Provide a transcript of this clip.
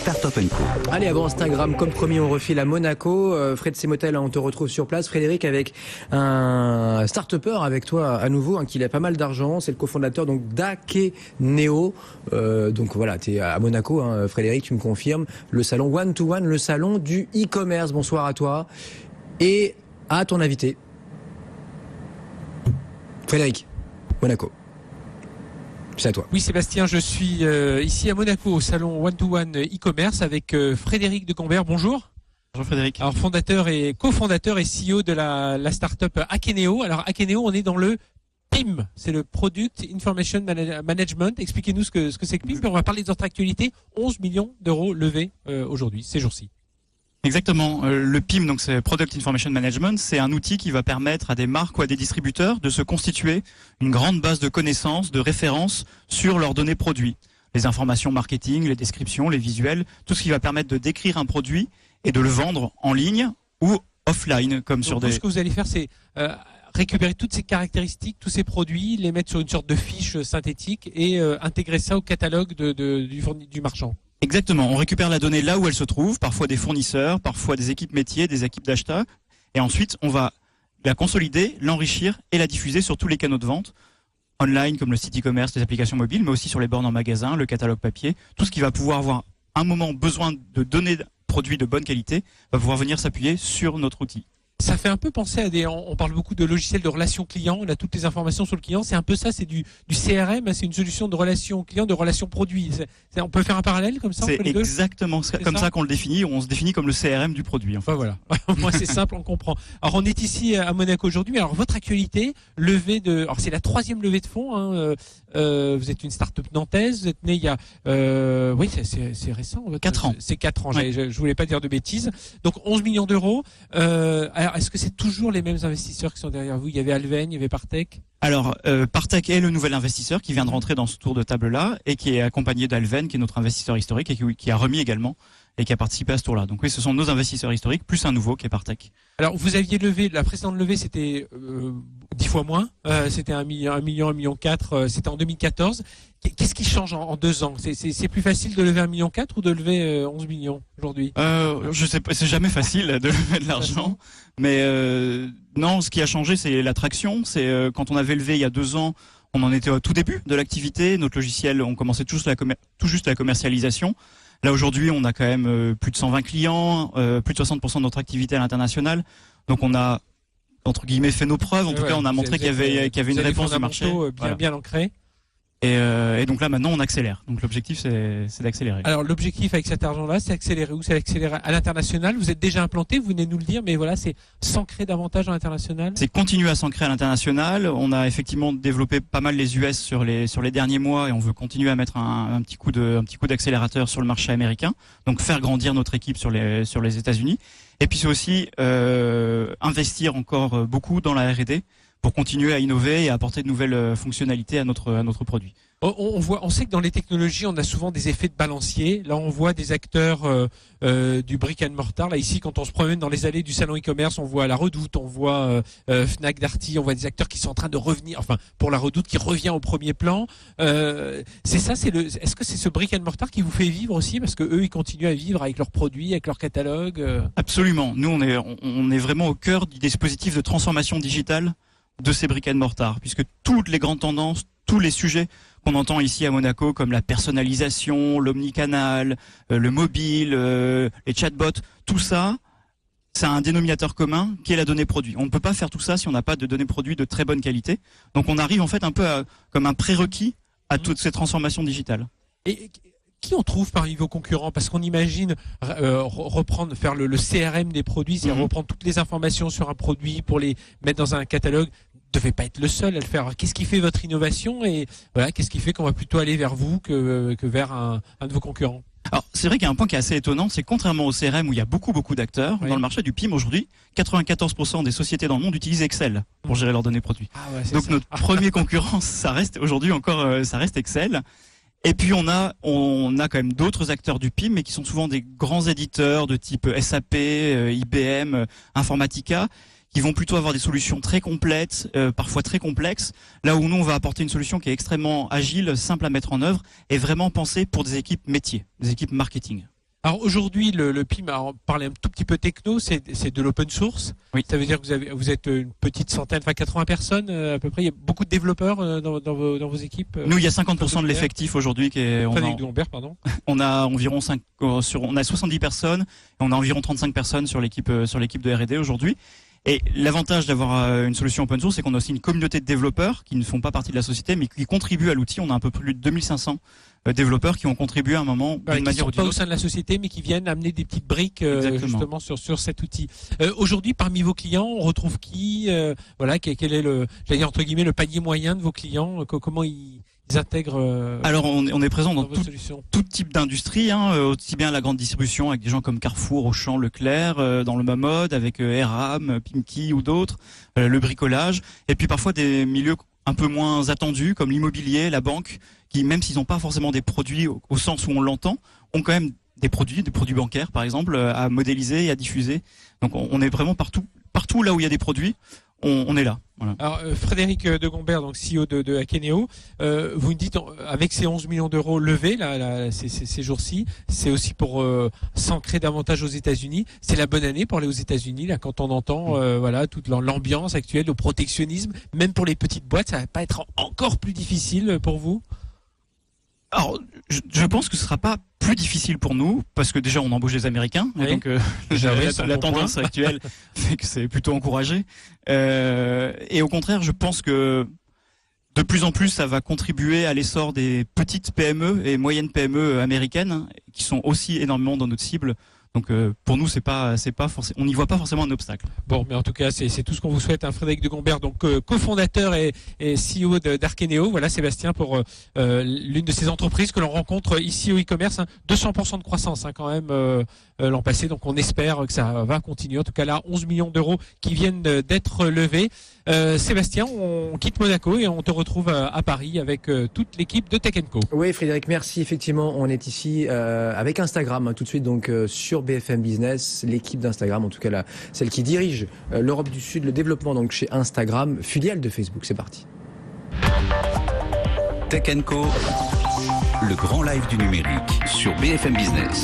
Startup & Co. Allez, avant Instagram, comme promis, on refile à Monaco. Fred Semotel, on te retrouve sur place. Frédéric, avec un start-upper avec toi à nouveau, qui a pas mal d'argent. C'est le cofondateur donc d'Akeneo. Donc voilà, tu es à Monaco, Frédéric, tu me confirmes. Le salon One to One, le salon du e-commerce. Bonsoir à toi et à ton invité. Frédéric, Monaco. C'est à toi. Oui, Sébastien, je suis ici à Monaco au salon One to One e-commerce avec Frédéric de Gombert. Bonjour. Bonjour Frédéric. Alors fondateur et cofondateur et CEO de la start-up Akeneo. Alors Akeneo, on est dans le PIM, c'est le Product Information Management. Expliquez-nous ce que c'est que PIM. Puis on va parler de votre actualité. 11 millions d'euros levés aujourd'hui, ces jours-ci. Exactement. Le PIM, donc c'est Product Information Management, c'est un outil qui va permettre à des marques ou à des distributeurs de se constituer une grande base de connaissances, de références sur leurs données produits. Les informations marketing, les descriptions, les visuels, tout ce qui va permettre de décrire un produit et de le vendre en ligne ou offline, comme sur des... Ce que vous allez faire, c'est récupérer toutes ces caractéristiques, tous ces produits, les mettre sur une sorte de fiche synthétique et intégrer ça au catalogue du marchand. Exactement, on récupère la donnée là où elle se trouve, parfois des fournisseurs, parfois des équipes métiers, des équipes d'achat, et ensuite on va la consolider, l'enrichir et la diffuser sur tous les canaux de vente, online comme le site e-commerce, les applications mobiles, mais aussi sur les bornes en magasin, le catalogue papier, tout ce qui va pouvoir avoir un moment besoin de données produits de bonne qualité, va pouvoir venir s'appuyer sur notre outil. Ça fait un peu penser à on parle beaucoup de logiciels de relations clients, on a toutes les informations sur le client, c'est un peu ça, c'est du CRM, c'est une solution de relations clients, de relations produits. On peut faire un parallèle comme ça? C'est exactement comme ça qu'on le définit, on se définit comme le CRM du produit. Enfin voilà, moi c'est simple, on comprend. Alors on est ici à Monaco aujourd'hui, alors votre actualité, alors c'est la 3e levée de fonds, vous êtes une start-up nantaise, vous êtes né il y a, oui c'est récent. 4 ans. C'est 4 ans, ouais. Je voulais pas dire de bêtises. Donc 11 millions d'euros. Alors, est-ce que c'est toujours les mêmes investisseurs qui sont derrière vous? Il y avait Alven, il y avait Partech. Alors, Partech est le nouvel investisseur qui vient de rentrer dans ce tour de table-là et qui est accompagné d'Alven, qui est notre investisseur historique et qui a remis également et qui a participé à ce tour-là. Donc oui, ce sont nos investisseurs historiques, plus un nouveau qui est Partech. Alors, vous aviez levé, la précédente levée, c'était 10 fois moins. C'était 1 million, 1,4 million, c'était en 2014. Qu'est-ce qui change en 2 ans? C'est plus facile de lever 1,4 million ou de lever 11 millions aujourd'hui? Je sais pas, c'est jamais facile de lever de l'argent. Mais non, ce qui a changé, c'est l'attraction. C'est quand on avait levé il y a 2 ans, on en était au tout début de l'activité. Notre logiciel, on commençait tout juste la commercialisation. Là aujourd'hui, on a quand même plus de 120 clients, plus de 60% de notre activité à l'international. Donc on a entre guillemets fait nos preuves. En tout cas, on a montré qu'il y avait une réponse du marché. Bien ancré. Et donc là maintenant on accélère. Donc l'objectif c'est d'accélérer. Alors l'objectif avec cet argent-là, c'est accélérer où? C'est accélérer à l'international. Vous êtes déjà implanté, vous venez de nous le dire, mais voilà, c'est s'ancrer davantage à l'international. C'est continuer à s'ancrer à l'international. On a effectivement développé pas mal les US sur les derniers mois et on veut continuer à mettre un petit coup d'accélérateur sur le marché américain. Donc faire grandir notre équipe sur les États-Unis. Et puis c'est aussi investir encore beaucoup dans la R&D. Pour continuer à innover et à apporter de nouvelles fonctionnalités à notre produit. On sait que dans les technologies, on a souvent des effets de balancier. Là, on voit des acteurs du brick and mortar. Là, ici, quand on se promène dans les allées du salon e-commerce, on voit La Redoute, on voit Fnac, Darty, on voit des acteurs qui sont en train de revenir. Enfin, pour La Redoute, qui revient au premier plan. C'est ça. Est-ce que c'est ce brick and mortar qui vous fait vivre aussi, parce que eux, ils continuent à vivre avec leurs produits, avec leur catalogue. Absolument. Nous, on est vraiment au cœur du dispositif de transformation digitale de ces brick and mortar, puisque toutes les grandes tendances, tous les sujets qu'on entend ici à Monaco, comme la personnalisation, l'omnicanal, le mobile, les chatbots, tout ça, c'est un dénominateur commun qui est la donnée produit. On ne peut pas faire tout ça si on n'a pas de données produits de très bonne qualité. Donc on arrive en fait un peu comme un prérequis à toutes ces transformations digitales. Et qui on trouve parmi vos concurrents? Parce qu'on imagine faire le CRM des produits, c'est-à-dire reprendre toutes les informations sur un produit pour les mettre dans un catalogue. Vous ne devez pas être le seul à le faire. Qu'est-ce qui fait votre innovation et voilà, qu'est-ce qui fait qu'on va plutôt aller vers vous que vers un de vos concurrents? Alors, c'est vrai qu'il y a un point qui est assez étonnant, c'est contrairement au CRM où il y a beaucoup d'acteurs, dans le marché du PIM aujourd'hui, 94% des sociétés dans le monde utilisent Excel pour gérer leurs données produits. Donc notre premier concurrent, ça reste aujourd'hui encore, ça reste Excel. Et puis on a quand même d'autres acteurs du PIM, mais qui sont souvent des grands éditeurs de type SAP, IBM, Informatica, qui vont plutôt avoir des solutions très complètes, parfois très complexes, là où nous on va apporter une solution qui est extrêmement agile, simple à mettre en œuvre, et vraiment pensée pour des équipes métiers, des équipes marketing. Alors aujourd'hui, le PIM, on parlait un tout petit peu techno, c'est de l'open source. Oui. Ça veut dire que vous êtes une petite centaine, enfin 80 personnes à peu près. Il y a beaucoup de développeurs dans vos équipes. Nous, il y a 50% de l'effectif aujourd'hui qui est. Frédéric de Gombert, pardon. On a environ on a 70 personnes et on a environ 35 personnes sur l'équipe de R&D aujourd'hui. Et l'avantage d'avoir une solution open source, c'est qu'on a aussi une communauté de développeurs qui ne font pas partie de la société, mais qui contribuent à l'outil. On a un peu plus de 2500 développeurs qui ont contribué à un moment d'une manière ou d'une autre. Pas au sein de la société, mais qui viennent amener des petites briques justement sur cet outil. Aujourd'hui, parmi vos clients, on retrouve qui voilà, quel est j'allais dire entre guillemets le panier moyen de vos clients? Comment ils intègrent Alors on est présent dans tout type d'industrie, aussi bien la grande distribution avec des gens comme Carrefour, Auchan, Leclerc, dans le bas mode avec Eram, Pimki ou d'autres, le bricolage, et puis parfois des milieux un peu moins attendus comme l'immobilier, la banque, qui même s'ils n'ont pas forcément des produits au sens où on l'entend, ont quand même des produits bancaires par exemple à modéliser et à diffuser. Donc on est vraiment partout là où il y a des produits. On est là. Voilà. Alors Frédéric de Gombert, donc CEO de Akeneo, vous me dites avec ces 11 millions d'euros levés ces jours-ci, c'est aussi pour s'ancrer davantage aux États-Unis. C'est la bonne année pour aller aux États-Unis là quand on entend voilà toute l'ambiance actuelle, le protectionnisme, même pour les petites boîtes, ça va pas être encore plus difficile pour vous? Alors, je pense que ce sera pas plus difficile pour nous, parce que déjà on embauche des Américains, oui. et donc la tendance actuelle fait que c'est plutôt encouragé. Et au contraire, je pense que de plus en plus, ça va contribuer à l'essor des petites PME et moyennes PME américaines, qui sont aussi énormément dans notre cible. Donc pour nous, c'est pas forcément, on n'y voit pas forcément un obstacle. Bon, mais en tout cas, c'est tout ce qu'on vous souhaite, Frédéric de Gombert, donc cofondateur et CEO d'Arkeneo. Voilà, Sébastien, pour l'une de ces entreprises que l'on rencontre ici au e-commerce, 200% de croissance quand même l'an passé. Donc on espère que ça va continuer. En tout cas là, 11 millions d'euros qui viennent d'être levés. Sébastien, on quitte Monaco et on te retrouve à Paris avec toute l'équipe de Tech & Co. Oui, Frédéric, merci. Effectivement, on est ici avec Instagram tout de suite, donc sur BFM Business, l'équipe d'Instagram, en tout cas celle qui dirige l'Europe du Sud, le développement donc chez Instagram, filiale de Facebook. C'est parti. Tech & Co, le grand live du numérique sur BFM Business.